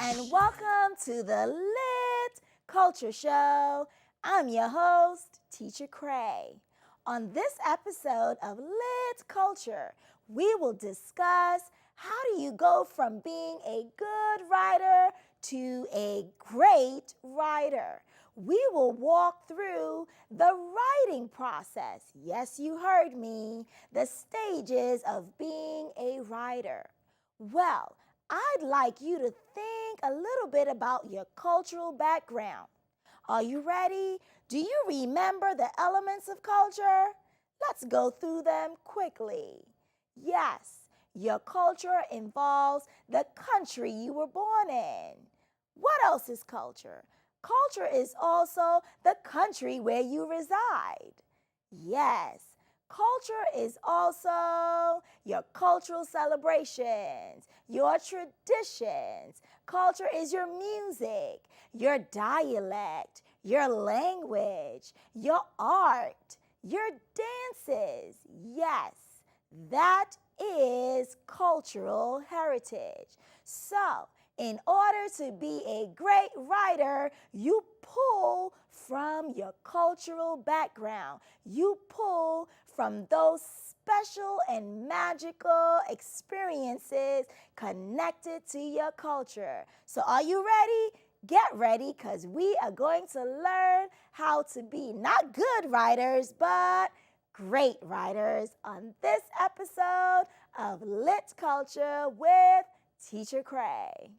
and welcome to the LiT Culture Show. I'm your host, Teacher Cray. On this episode of LiT Culture, we will discuss how do you go from being a good writer to a great writer. We will walk through the writing process. Yes, you heard me. The stages of being a writer. Well, I'd like you to think a little bit about your cultural background. Are you ready? Do you remember the elements of culture? Let's go through them quickly. Yes, your culture involves the country you were born in. What else is culture? Culture is also the country where you reside. Yes, culture is also your cultural celebrations, your traditions. Culture is your music, your dialect, your language, your art, your dances. Yes, that is cultural heritage. So, in order to be a great writer, you pull from your cultural background. You pull from those special and magical experiences connected to your culture. So are you ready? Get ready, because we are going to learn how to be not good writers, but great writers on this episode of LiT Culture with Teacher Cray.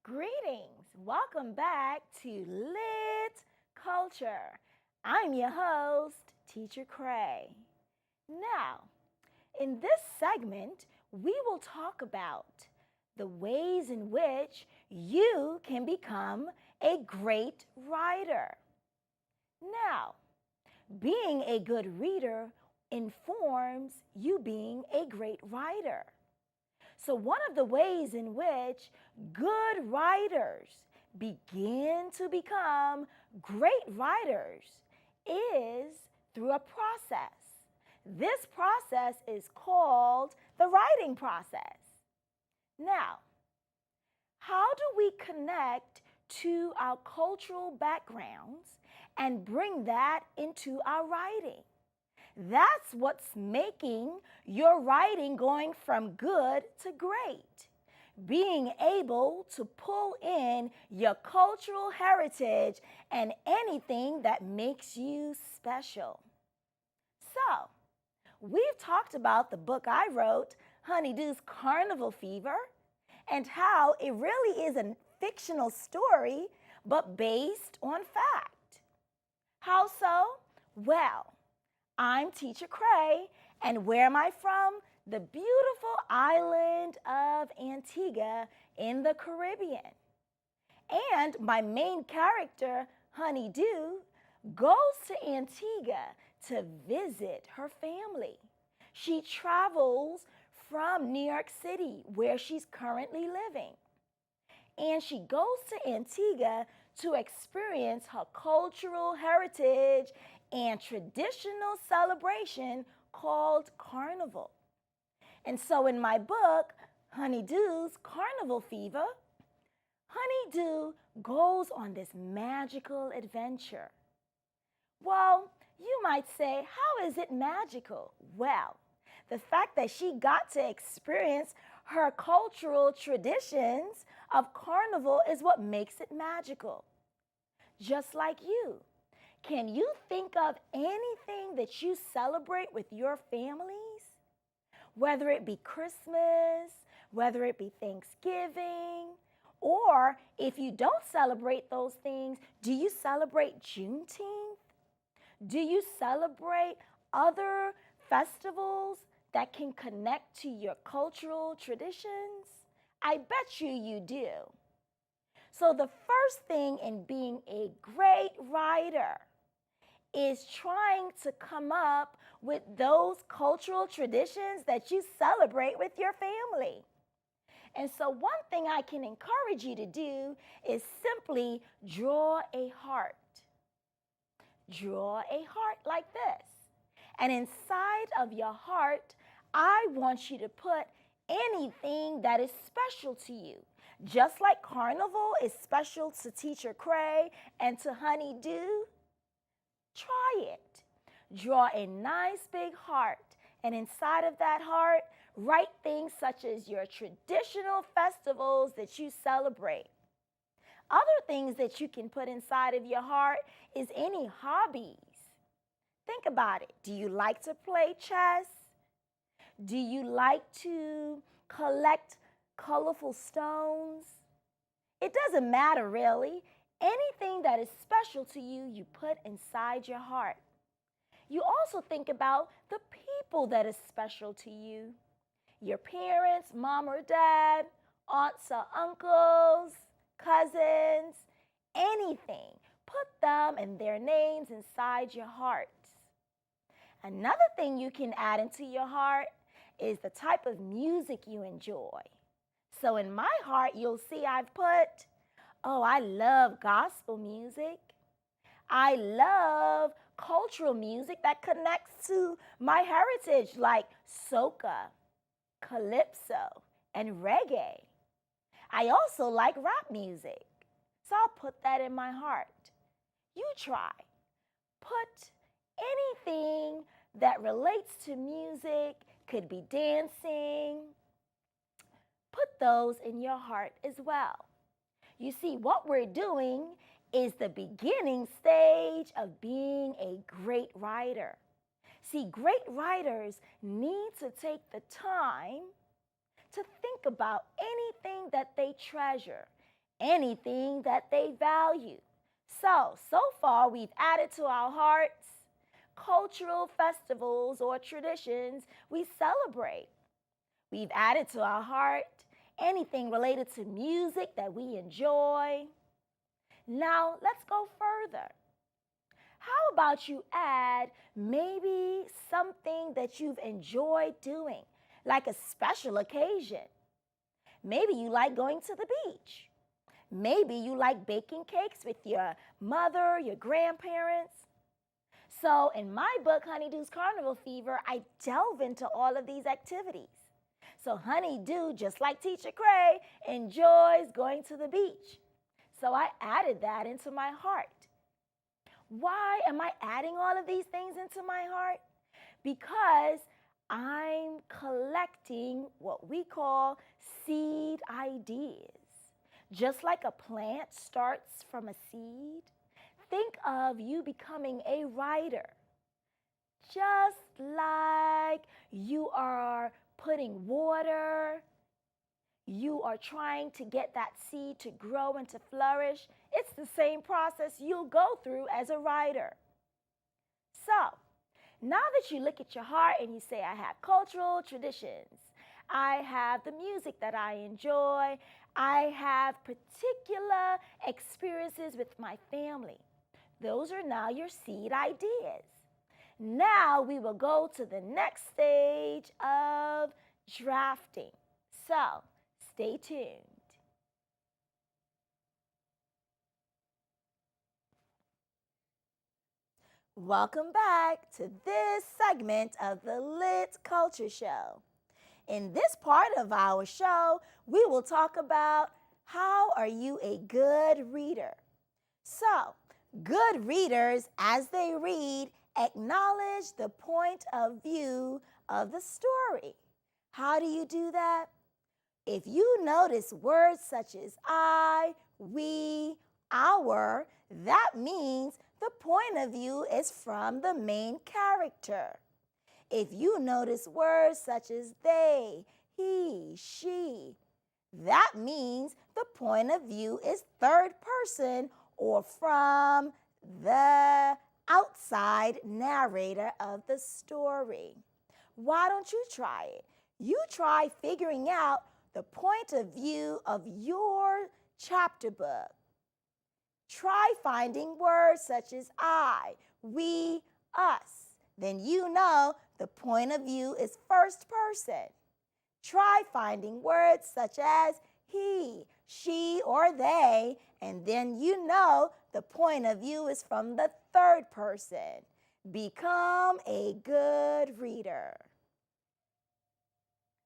Greetings. Welcome back to LiT Culture. I'm your host, Teacher Cray. Now, in this segment, we will talk about the ways in which you can become a great writer. Now, being a good reader informs you being a great writer. So one of the ways in which good writers begin to become great writers is through a process. This process is called the writing process. Now, how do we connect to our cultural backgrounds and bring that into our writing? That's what's making your writing going from good to great. Being able to pull in your cultural heritage and anything that makes you special. So, we've talked about the book I wrote, Honeydew's Carnival Fever, and how it really is a fictional story, but based on fact. How so? Well, I'm Teacher Cray, and where am I from? The beautiful island of Antigua in the Caribbean. And my main character, Honeydew, goes to Antigua to visit her family. She travels from New York City, where she's currently living. And she goes to Antigua to experience her cultural heritage and traditional celebration called Carnival. And so in my book, Honeydew's Carnival Fever, Honeydew goes on this magical adventure. Well, you might say, how is it magical? Well, the fact that she got to experience her cultural traditions of Carnival is what makes it magical. Just like you. Can you think of anything that you celebrate with your families? Whether it be Christmas, whether it be Thanksgiving, or if you don't celebrate those things, do you celebrate Juneteenth? Do you celebrate other festivals that can connect to your cultural traditions? I bet you do. So the first thing in being a great writer is trying to come up with those cultural traditions that you celebrate with your family. And so one thing I can encourage you to do is simply draw a heart. Draw a heart like this. And inside of your heart, I want you to put anything that is special to you. Just like Carnival is special to Teacher Cray and to Honeydew, try it. Draw a nice big heart, and inside of that heart, write things such as your traditional festivals that you celebrate. Other things that you can put inside of your heart is any hobbies. Think about it. Do you like to play chess? Do you like to collect colorful stones? It doesn't matter really. Anything that is special to you, you put inside your heart. You also think about the people that is special to you. Your parents, mom or dad, aunts or uncles, cousins, anything. Put them and their names inside your heart. Another thing you can add into your heart is the type of music you enjoy. So in my heart, you'll see I've put, oh, I love gospel music. I love cultural music that connects to my heritage, like soca, calypso, and reggae. I also like rap music, so I'll put that in my heart. You try. Put anything that relates to music, could be dancing. Put those in your heart as well. You see, what we're doing is the beginning stage of being a great writer. See, great writers need to take the time to think about anything that they treasure, anything that they value. So far we've added to our hearts cultural festivals or traditions we celebrate. We've added to our heart anything related to music that we enjoy. Now let's go further. How about you add maybe something that you've enjoyed doing, like a special occasion? Maybe you like going to the beach. Maybe you like baking cakes with your mother, your grandparents. So in my book, Honeydew's Carnival Fever, I delve into all of these activities. So Honeydew, just like Teacher Cray, enjoys going to the beach. So I added that into my heart. Why am I adding all of these things into my heart? Because I'm collecting what we call seed ideas. Just like a plant starts from a seed, think of you becoming a writer. Just like you are putting water, you are trying to get that seed to grow and to flourish. It's the same process you'll go through as a writer. So, now that you look at your heart and you say, I have cultural traditions, I have the music that I enjoy, I have particular experiences with my family. Those are now your seed ideas. Now we will go to the next stage of drafting. So, stay tuned. Welcome back to this segment of the LiT Culture Show. In this part of our show, we will talk about how are you a good reader. So, good readers, as they read, acknowledge the point of view of the story. How do you do that? If you notice words such as I, we, our, that means the point of view is from the main character. If you notice words such as they, he, she, that means the point of view is third person or from the outside narrator of the story. Why don't you try it? You try figuring out the point of view of your chapter book. Try finding words such as I, we, us. Then you know the point of view is first person. Try finding words such as he, she, or they, and then you know the point of view is from the third person. Become a good reader.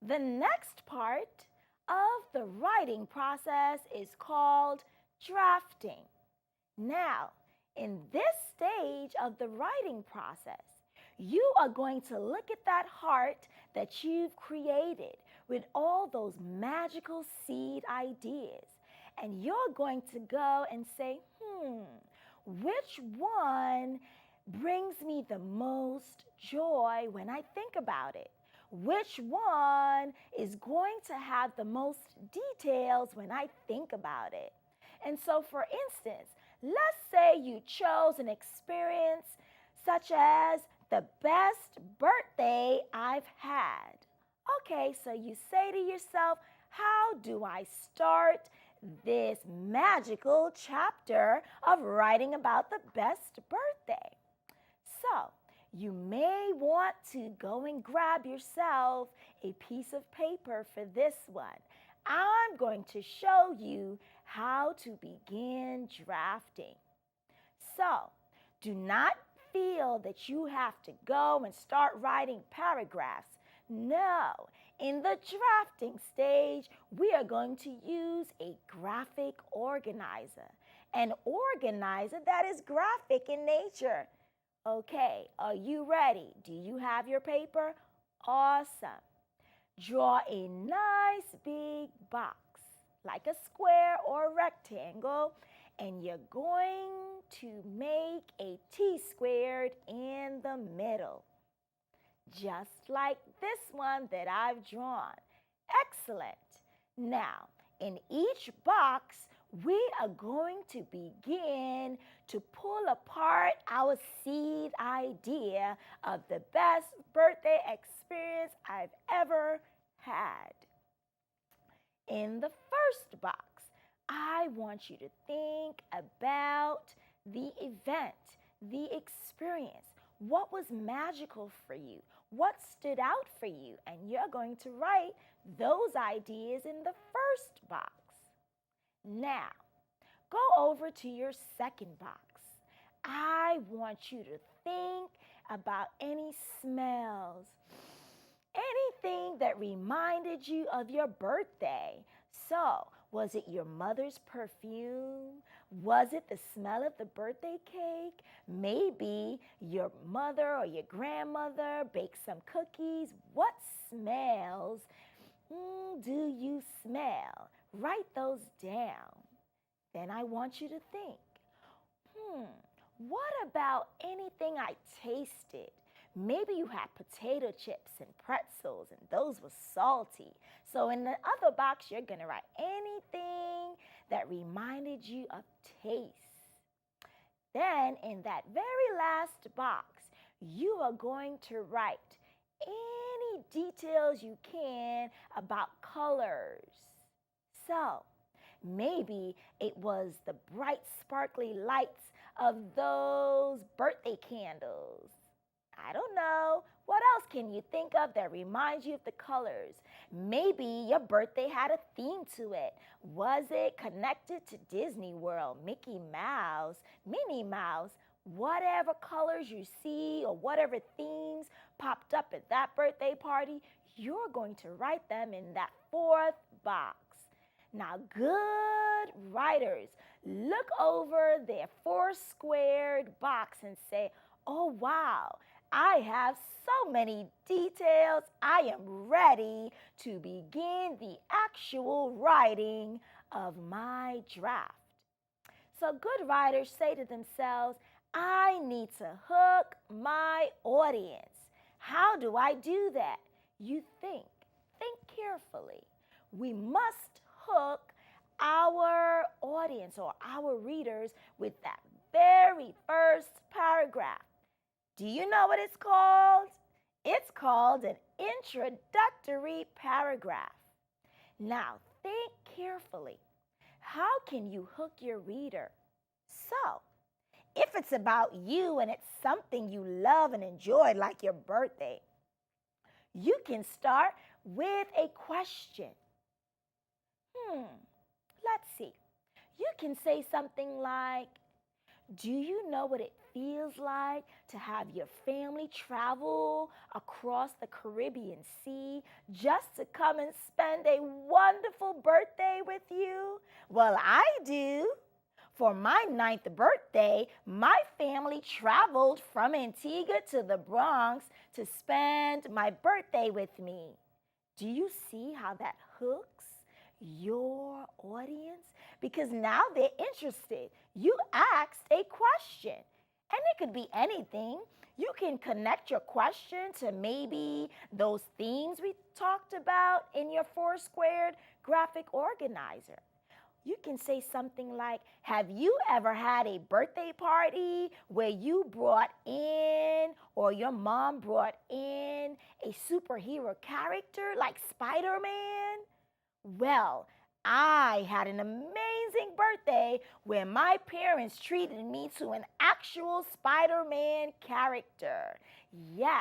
The next part of the writing process is called drafting. Now, in this stage of the writing process, you are going to look at that heart that you've created with all those magical seed ideas. And you're going to go and say, which one brings me the most joy when I think about it? Which one is going to have the most details when I think about it? And so, for instance, let's say you chose an experience such as the best birthday I've had. Okay, so you say to yourself, how do I start this magical chapter of writing about the best birthday? So, you may want to go and grab yourself a piece of paper for this one. I'm going to show you how to begin drafting. So, do not feel that you have to go and start writing paragraphs. No, in the drafting stage, we are going to use a graphic organizer, an organizer that is graphic in nature. Okay, are you ready? Do you have your paper? Awesome. Draw a nice big box, like a square or a rectangle, and you're going to make a T-squared in the middle, just like this one that I've drawn. Excellent. Now, in each box, we are going to begin to pull apart our seed idea of the best birthday experience I've ever had. In the first box, I want you to think about the event, the experience. What was magical for you? What stood out for you? And you're going to write those ideas in the first box. Now, go over to your second box. I want you to think about any smells, anything that reminded you of your birthday. So, was it your mother's perfume? Was it the smell of the birthday cake? Maybe your mother or your grandmother baked some cookies. What smells do you smell? Write those down. Then I want you to think, what about anything I tasted? Maybe you had potato chips and pretzels and those were salty. So in the other box, you're going to write anything that reminded you of taste. Then in that very last box, you are going to write any details you can about colors. So maybe it was the bright sparkly lights of those birthday candles. I don't know. What else can you think of that reminds you of the colors? Maybe your birthday had a theme to it. Was it connected to Disney World, Mickey Mouse, Minnie Mouse? Whatever colors you see or whatever themes popped up at that birthday party, you're going to write them in that fourth box. Now, good writers, look over their four-squared box and say, oh, wow, I have so many details. I am ready to begin the actual writing of my draft. So good writers say to themselves, I need to hook my audience. How do I do that? You think carefully. We must hook our audience or our readers with that very first paragraph. Do you know what it's called? It's called an introductory paragraph. Now, think carefully. How can you hook your reader? So, if it's about you and it's something you love and enjoy, like your birthday, you can start with a question. Let's see. You can say something like, Do you know what it feels like to have your family travel across the Caribbean Sea just to come and spend a wonderful birthday with you? Well, I do. For my 9th birthday, my family traveled from Antigua to the Bronx to spend my birthday with me. Do you see how that hooks your audience? Because now they're interested. You asked a question, and it could be anything. You can connect your question to maybe those themes we talked about in your four-squared graphic organizer. You can say something like, have you ever had a birthday party where you brought in or your mom brought in a superhero character like Spider-Man? Well, I had an amazing birthday where my parents treated me to an actual Spider-Man character. Yes.